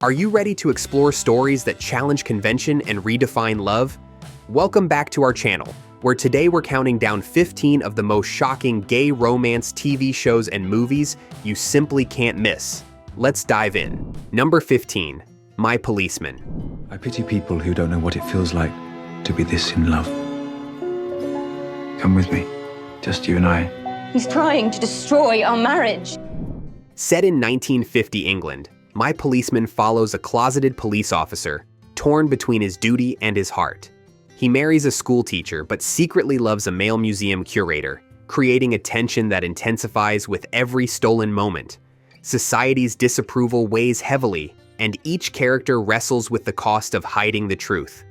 Are you ready to explore stories that challenge convention and redefine love? Welcome back to our channel, where today we're counting down 15 of the most shocking gay romance TV shows and movies you simply can't miss. Let's dive in. Number 15, My Policeman. I pity people who don't know what it feels like to be this in love. Come with me, just you and I. He's trying to destroy our marriage. Set in 1950 England, My Policeman follows a closeted police officer, torn between his duty and his heart. He marries a schoolteacher but secretly loves a male museum curator, creating a tension that intensifies with every stolen moment. Society's disapproval weighs heavily, and each character wrestles with the cost of hiding the truth.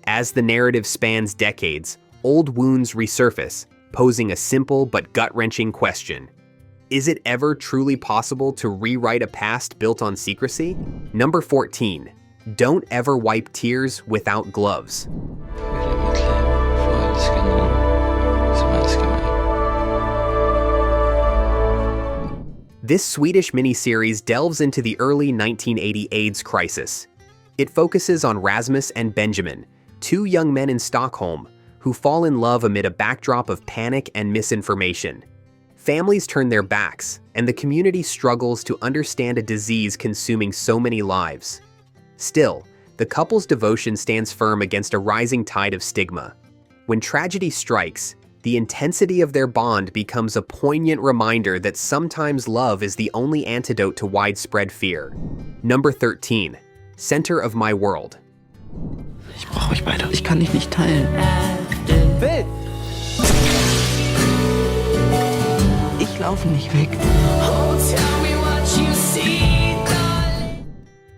As the narrative spans decades, old wounds resurface, posing a simple but gut-wrenching question. Is it ever truly possible to rewrite a past built on secrecy? Number 14. Don't ever wipe tears without gloves. This Swedish miniseries delves into the early 1980 AIDS crisis. It focuses on Rasmus and Benjamin, two young men in Stockholm, who fall in love amid a backdrop of panic and misinformation. Families turn their backs, and the community struggles to understand a disease consuming so many lives. Still, the couple's devotion stands firm against a rising tide of stigma. When tragedy strikes, the intensity of their bond becomes a poignant reminder that sometimes love is the only antidote to widespread fear. Number 13. Center of My World. Ich brauche euch beide. Ich kann dich nicht teilen. Will! Ich laufe nicht weg.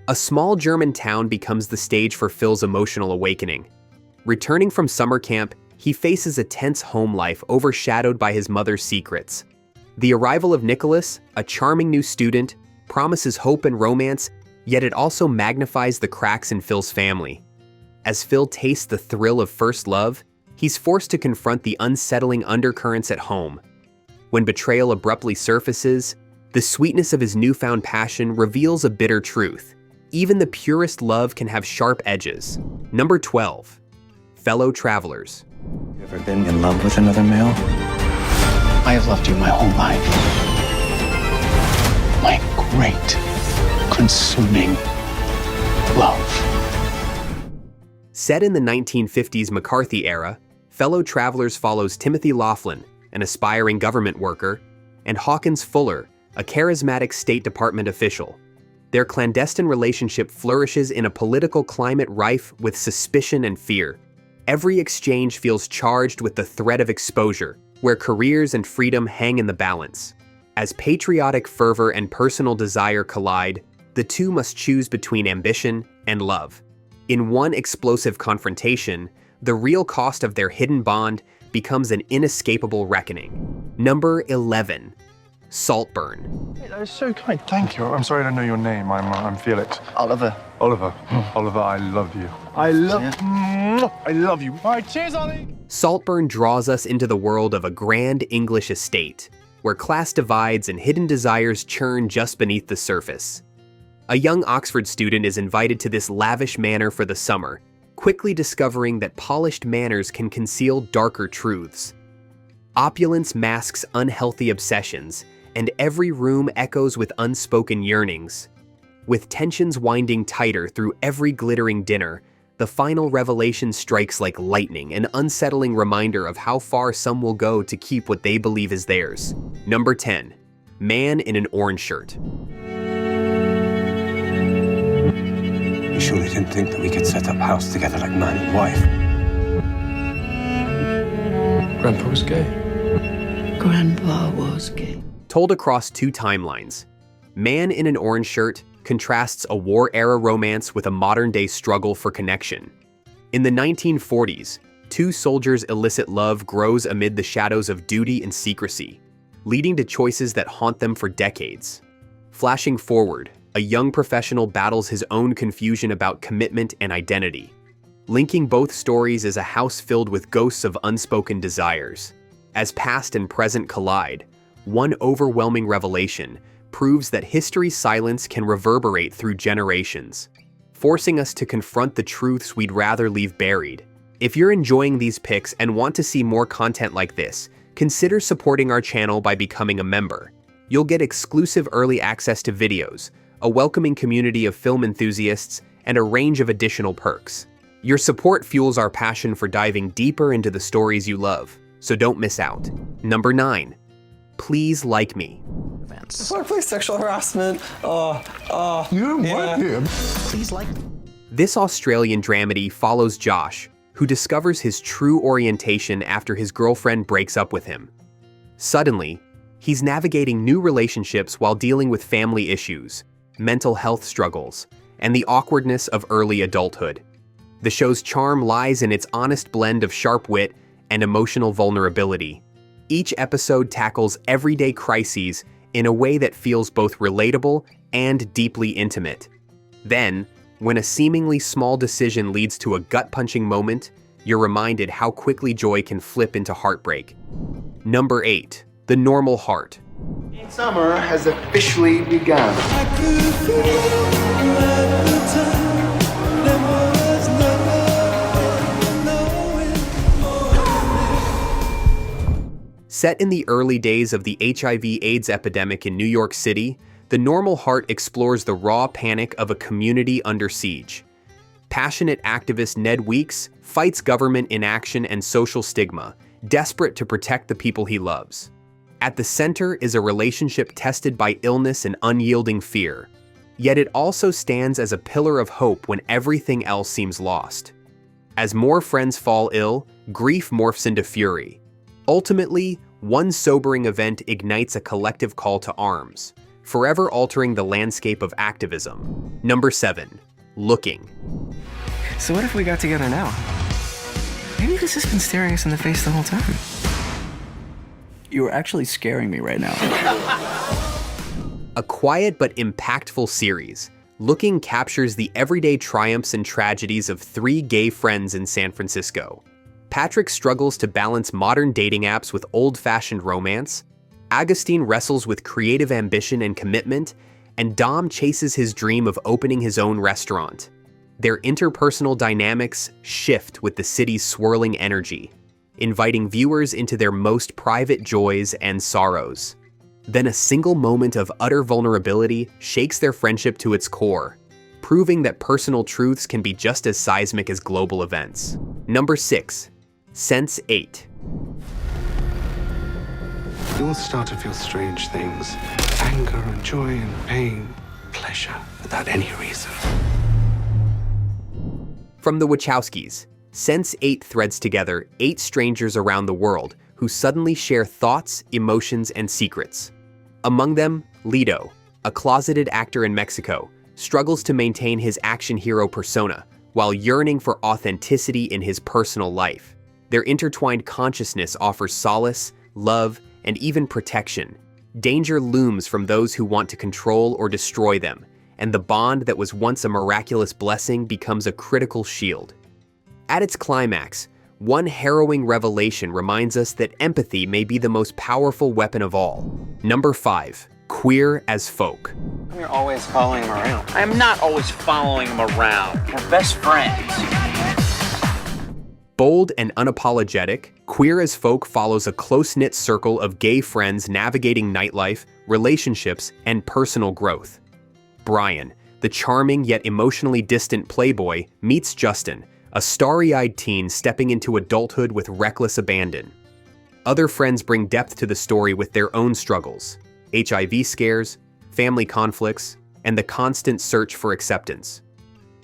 A small German town becomes the stage for Phil's emotional awakening. Returning from summer camp, he faces a tense home life overshadowed by his mother's secrets. The arrival of Nicholas, a charming new student, promises hope and romance, yet it also magnifies the cracks in Phil's family. As Phil tastes the thrill of first love, he's forced to confront the unsettling undercurrents at home. When betrayal abruptly surfaces, the sweetness of his newfound passion reveals a bitter truth. Even the purest love can have sharp edges. Number 12. Fellow Travelers. You ever been in love with another male? I have loved you my whole life. My great, consuming love. Set in the 1950s McCarthy era, Fellow Travelers follows Timothy Laughlin, an aspiring government worker, and Hawkins Fuller, a charismatic State Department official. Their clandestine relationship flourishes in a political climate rife with suspicion and fear. Every exchange feels charged with the threat of exposure, where careers and freedom hang in the balance. As patriotic fervor and personal desire collide, the two must choose between ambition and love. In one explosive confrontation, the real cost of their hidden bond becomes an inescapable reckoning. Number 11. Saltburn. That was so kind. Thank you. I'm sorry I don't know your name. I'm Felix. Oliver. Oliver. Oliver, I love you. I love you. All right, cheers, Ollie. Saltburn draws us into the world of a grand English estate, where class divides and hidden desires churn just beneath the surface. A young Oxford student is invited to this lavish manor for the summer, quickly discovering that polished manners can conceal darker truths. Opulence masks unhealthy obsessions, and every room echoes with unspoken yearnings. With tensions winding tighter through every glittering dinner, the final revelation strikes like lightning, an unsettling reminder of how far some will go to keep what they believe is theirs. Number 10. Man in an Orange Shirt. You surely didn't think that we could set up house together like man and wife? Grandpa was gay. Grandpa was gay. Told across two timelines, Man in an Orange Shirt contrasts a war-era romance with a modern-day struggle for connection. In the 1940s, two soldiers' illicit love grows amid the shadows of duty and secrecy, leading to choices that haunt them for decades. Flashing forward, a young professional battles his own confusion about commitment and identity. Linking both stories is a house filled with ghosts of unspoken desires. As past and present collide, one overwhelming revelation proves that history's silence can reverberate through generations, forcing us to confront the truths we'd rather leave buried. If you're enjoying these picks and want to see more content like this, consider supporting our channel by becoming a member. You'll get exclusive early access to videos, a welcoming community of film enthusiasts, and a range of additional perks. Your support fuels our passion for diving deeper into the stories you love, so don't miss out. Number 9. Please Like Me. Workplace sexual harassment. You like him? Please like me. This Australian dramedy follows Josh, who discovers his true orientation after his girlfriend breaks up with him. Suddenly, he's navigating new relationships while dealing with family issues, mental health struggles, and the awkwardness of early adulthood. The show's charm lies in its honest blend of sharp wit and emotional vulnerability. Each episode tackles everyday crises in a way that feels both relatable and deeply intimate. Then, when a seemingly small decision leads to a gut-punching moment, you're reminded how quickly joy can flip into heartbreak. Number 8. The Normal Heart. Summer has officially begun. Set in the early days of the HIV/AIDS epidemic in New York City, The Normal Heart explores the raw panic of a community under siege. Passionate activist Ned Weeks fights government inaction and social stigma, desperate to protect the people he loves. At the center is a relationship tested by illness and unyielding fear, yet it also stands as a pillar of hope when everything else seems lost. As more friends fall ill, grief morphs into fury. Ultimately, one sobering event ignites a collective call to arms, forever altering the landscape of activism. Number 7. Looking. So what if we got together now? Maybe this has been staring us in the face the whole time. You are actually scaring me right now. A quiet but impactful series, Looking captures the everyday triumphs and tragedies of 3 gay friends in San Francisco. Patrick struggles to balance modern dating apps with old-fashioned romance, Agustin wrestles with creative ambition and commitment, and Dom chases his dream of opening his own restaurant. Their interpersonal dynamics shift with the city's swirling energy, inviting viewers into their most private joys and sorrows. Then a single moment of utter vulnerability shakes their friendship to its core, proving that personal truths can be just as seismic as global events. Number 6. Sense8. You'll start to feel strange things. Anger and joy and pain, pleasure, without any reason. From the Wachowskis, Sense8 threads together 8 strangers around the world who suddenly share thoughts, emotions, and secrets. Among them, Lito, a closeted actor in Mexico, struggles to maintain his action hero persona while yearning for authenticity in his personal life. Their intertwined consciousness offers solace, love, and even protection. Danger looms from those who want to control or destroy them, and the bond that was once a miraculous blessing becomes a critical shield. At its climax, one harrowing revelation reminds us that empathy may be the most powerful weapon of all. Number 5. Queer as Folk. You're always following him around. I'm not always following him around. We're best friends. Bold and unapologetic, Queer as Folk follows a close-knit circle of gay friends navigating nightlife, relationships, and personal growth. Brian, the charming yet emotionally distant playboy, meets Justin, a starry-eyed teen stepping into adulthood with reckless abandon. Other friends bring depth to the story with their own struggles, HIV scares, family conflicts, and the constant search for acceptance.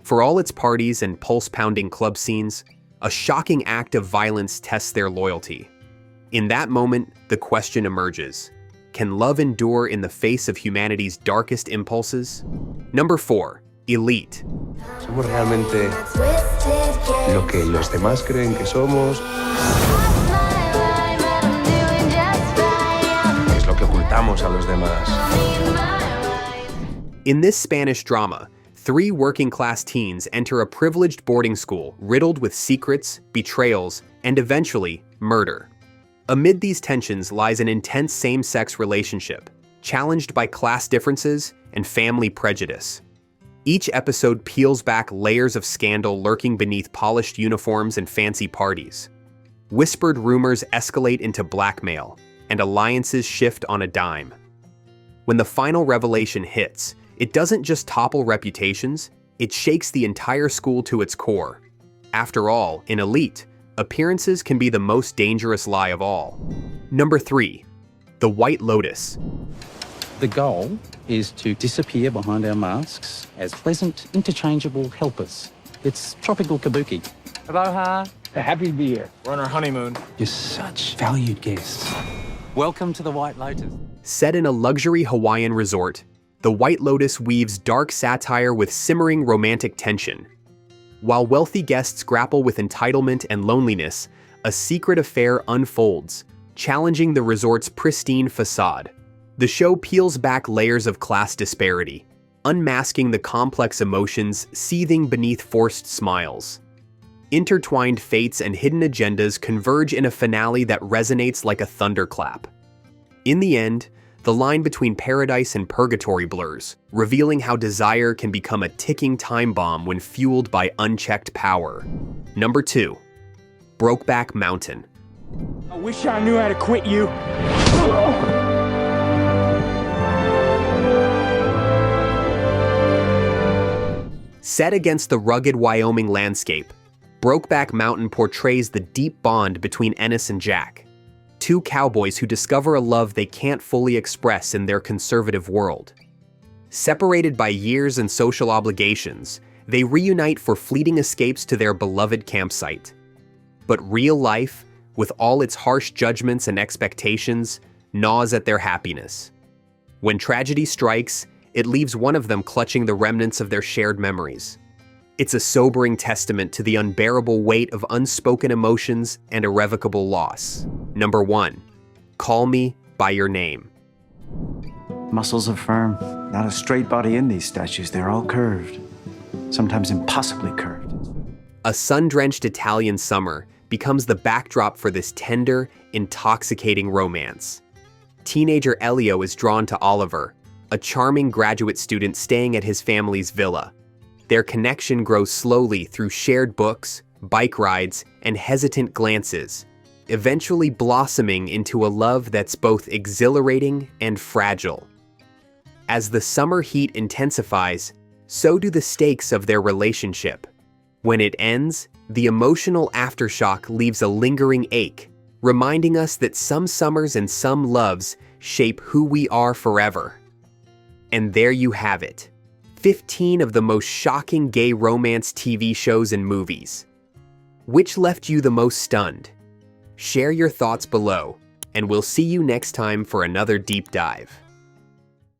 For all its parties and pulse-pounding club scenes, a shocking act of violence tests their loyalty. In that moment, the question emerges: can love endure in the face of humanity's darkest impulses? Number 4. Elite. Somos realmente lo que los demás creen que somos. Es lo que ocultamos a los demás. In this Spanish drama, 3 working-class teens enter a privileged boarding school riddled with secrets, betrayals, and eventually, murder. Amid these tensions lies an intense same-sex relationship, challenged by class differences and family prejudice. Each episode peels back layers of scandal lurking beneath polished uniforms and fancy parties. Whispered rumors escalate into blackmail, and alliances shift on a dime. When the final revelation hits, it doesn't just topple reputations, it shakes the entire school to its core. After all, in Elite, appearances can be the most dangerous lie of all. Number 3. The White Lotus. The goal is to disappear behind our masks as pleasant, interchangeable helpers. It's tropical kabuki. Aloha. Happy to be here. We're on our honeymoon. You're such valued guests. Welcome to the White Lotus. Set in a luxury Hawaiian resort, The White Lotus weaves dark satire with simmering romantic tension. While wealthy guests grapple with entitlement and loneliness, a secret affair unfolds, challenging the resort's pristine facade. The show peels back layers of class disparity, unmasking the complex emotions seething beneath forced smiles. Intertwined fates and hidden agendas converge in a finale that resonates like a thunderclap. In the end, the line between paradise and purgatory blurs, revealing how desire can become a ticking time bomb when fueled by unchecked power. Number 2. Brokeback Mountain. I wish I knew how to quit you. Set against the rugged Wyoming landscape, Brokeback Mountain portrays the deep bond between Ennis and Jack, two cowboys who discover a love they can't fully express in their conservative world. Separated by years and social obligations, they reunite for fleeting escapes to their beloved campsite. But real life, with all its harsh judgments and expectations, gnaws at their happiness. When tragedy strikes, it leaves one of them clutching the remnants of their shared memories. It's a sobering testament to the unbearable weight of unspoken emotions and irrevocable loss. Number 1. Call Me by Your Name. Muscles are firm. Not a straight body in these statues. They're all curved. Sometimes impossibly curved. A sun-drenched Italian summer becomes the backdrop for this tender, intoxicating romance. Teenager Elio is drawn to Oliver, a charming graduate student staying at his family's villa. Their connection grows slowly through shared books, bike rides, and hesitant glances, eventually blossoming into a love that's both exhilarating and fragile. As the summer heat intensifies, so do the stakes of their relationship. When it ends, the emotional aftershock leaves a lingering ache, reminding us that some summers and some loves shape who we are forever. And there you have it. 15 of the most shocking gay romance TV shows and movies. Which left you the most stunned? Share your thoughts below, and we'll see you next time for another deep dive.